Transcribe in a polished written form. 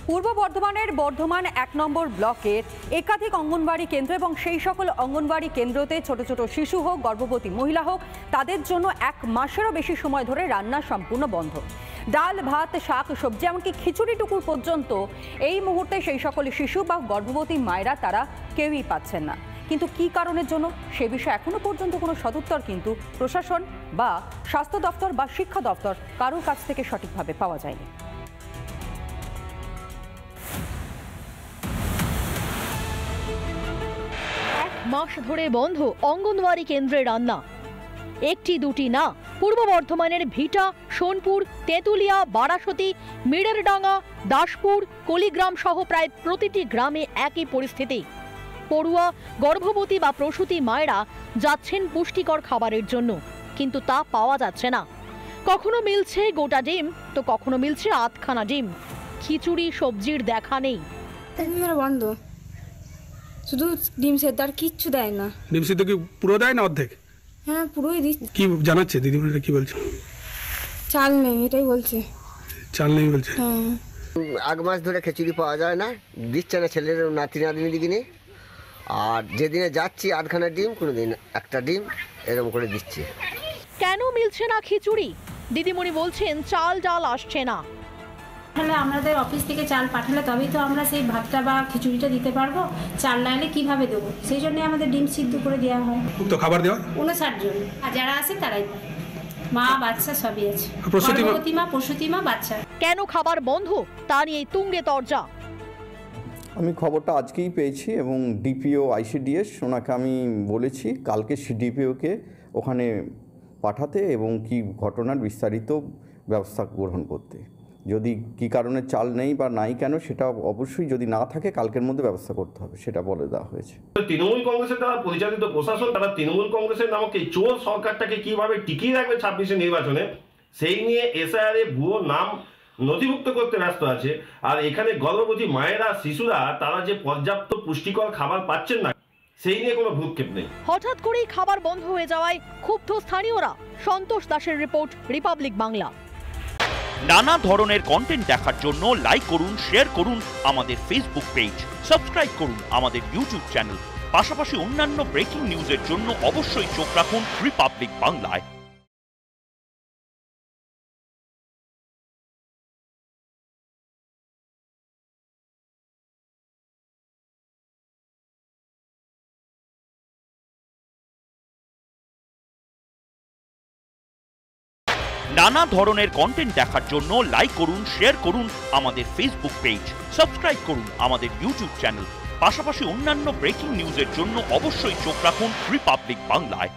পূর্ব বর্ধমানের বর্ধমান ১ নম্বর ব্লকের একাধিক অঙ্গনওয়াড়ি কেন্দ্র এবং সেই সকল অঙ্গনওয়াড়ি কেন্দ্রতে ছোট ছোট শিশু হোক, গর্ভবতী মহিলা হোক, তাদের জন্য ১ মাসেরও বেশি সময় ধরে রান্না সম্পূর্ণ বন্ধ। ডাল, ভাত, শাক, সবজি, এমনকি খিচুড়িটুকুর পর্যন্ত এই মুহূর্তে সেই সকল শিশু বা গর্ভবতী মায়েরা তারা কেউই পাচ্ছেন না। কিন্তু কি কারণের জন্য সে বিষয়ে এখনো পর্যন্ত কোনো সদুত্তর কিন্তু প্রশাসন বা স্বাস্থ্য দপ্তর বা শিক্ষা দপ্তর কারোর কাছ থেকে সঠিকভাবে পাওয়া যায়নি। মাস ধরে বন্ধ অঙ্গনওয়াড়ি কেন্দ্রে রান্না। একটি দুটি না, পূর্ব বর্ধমানের ভিটা, সোনপুর, তেঁতুলিয়া, বারাসতী, মিড়েরডাঙ্গা, দাসপুর, কলিগ্রাম সহ প্রায় প্রতিটি গ্রামে একই পরিস্থিতি। পড়ুয়া, গর্ভবতী বা প্রসূতি মায়েরা যাচ্ছেন পুষ্টিকর খাবারের জন্য, কিন্তু তা পাওয়া যাচ্ছে না। কখনো মিলছে গোটা ডিম, তো কখনো মিলছে আধখানা ডিম। খিচুড়ি, সবজির দেখা নেই। বন্ধ, শুধু ডিম সেদ্ধ, আর কিচ্ছু দেয় না। ডিম সেদ্ধ কি পুরো দেয় না অর্ধেক? হ্যাঁ, পুরোই দিচ্ছে। কি জানাচ্ছে দিদিমণিরা, কি বলছে? চাল নেই, এটাই বলছে। চাল নেই বলছে। হ্যাঁ, 1 মাস ধরে খিচুড়ি পাওয়া যায় না, দিচ্ছে না ছেলের নাতি নাতনি দিকে। আর যেদিনে যাচ্ছি আধখানা ডিম, কোনো দিন একটা ডিম, এরকম করে দিচ্ছে। কেন মিলছে না খিচুড়ি? দিদিমণি বলছেন চাল ডাল আসছে না। তাহলে আমাদের অফিস থেকে চাল পাঠালে তবেই তো আমরা সেই ভাতটা বা খিচুড়িটা দিতে পারবো। চাল না এলে কীভাবে দেবো? সেই জন্যই আমাদের ডিম সিদ্ধ করে দেওয়া হয়। তো খাবার দেওয়া 59 জন, আর যারা আছে তারাই পায়। মা বাচ্চা সবই আছে, প্রসূতি মা, প্রসূতি মা, বাচ্চা। কেন খাবার বন্ধ তা নিয়ে তুঙ্গে তরজা। আমি খবরটা আজকেই পেয়েছি এবং ডিপিও ICDS ওনাকে আমি বলেছি কালকে ডিপিওকে ওখানে পাঠাতে এবং কি ঘটনার বিস্তারিত ব্যবস্থা গ্রহণ করতে। যদি কি কারণে চাল নেই বা নাই কেন, সেটা অবশ্যই যদি না থাকে কালকের মধ্যে ব্যবস্থা করতে হবে, সেটা বলে দেওয়া হয়েছে। তৃণমূল কংগ্রেসের দ্বারা পরিচালিত প্রশাসন তারা তৃণমূল কংগ্রেসের নামক এই চোর সরকারটাকে কিভাবে টিকিয়ে রাখবে 26শে নির্বাচনে, সেই নিয়ে SIR এ ভুয়ো নাম নথিভুক্ত করতে ব্যস্ত আছে। আর এখানে গর্ভবতী মায়েরা, শিশুরা তারা যে পর্যাপ্ত পুষ্টিকর খাবার পাচ্ছেন না, সেই নিয়ে কোনো ভ্রুক্ষেপ নেই। হঠাৎ করেই খাবার বন্ধ হয়ে যাওয়ায় ক্ষুব্ধ স্থানীয়রা। সন্তোষ দাসের রিপোর্ট, রিপাবলিক বাংলা। নানা ধরনের কন্টেন্ট দেখার জন্য লাইক করুন, শেয়ার করুন আমাদের ফেসবুক পেজ, সাবস্ক্রাইব করুন আমাদের ইউটিউব চ্যানেল। পাশাপাশি অন্যান্য ব্রেকিং নিউজের জন্য অবশ্যই চোখ রাখুন রিপাবলিক বাংলায়। নানা ধরনের কন্টেন্ট দেখার জন্য লাইক করুন, শেয়ার করুন আমাদের ফেসবুক পেজ, সাবস্ক্রাইব করুন আমাদের ইউটিউব চ্যানেল। পাশাপাশি অন্যান্য ব্রেকিং নিউজের জন্য অবশ্যই চোখ রাখুন রিপাবলিক বাংলায়।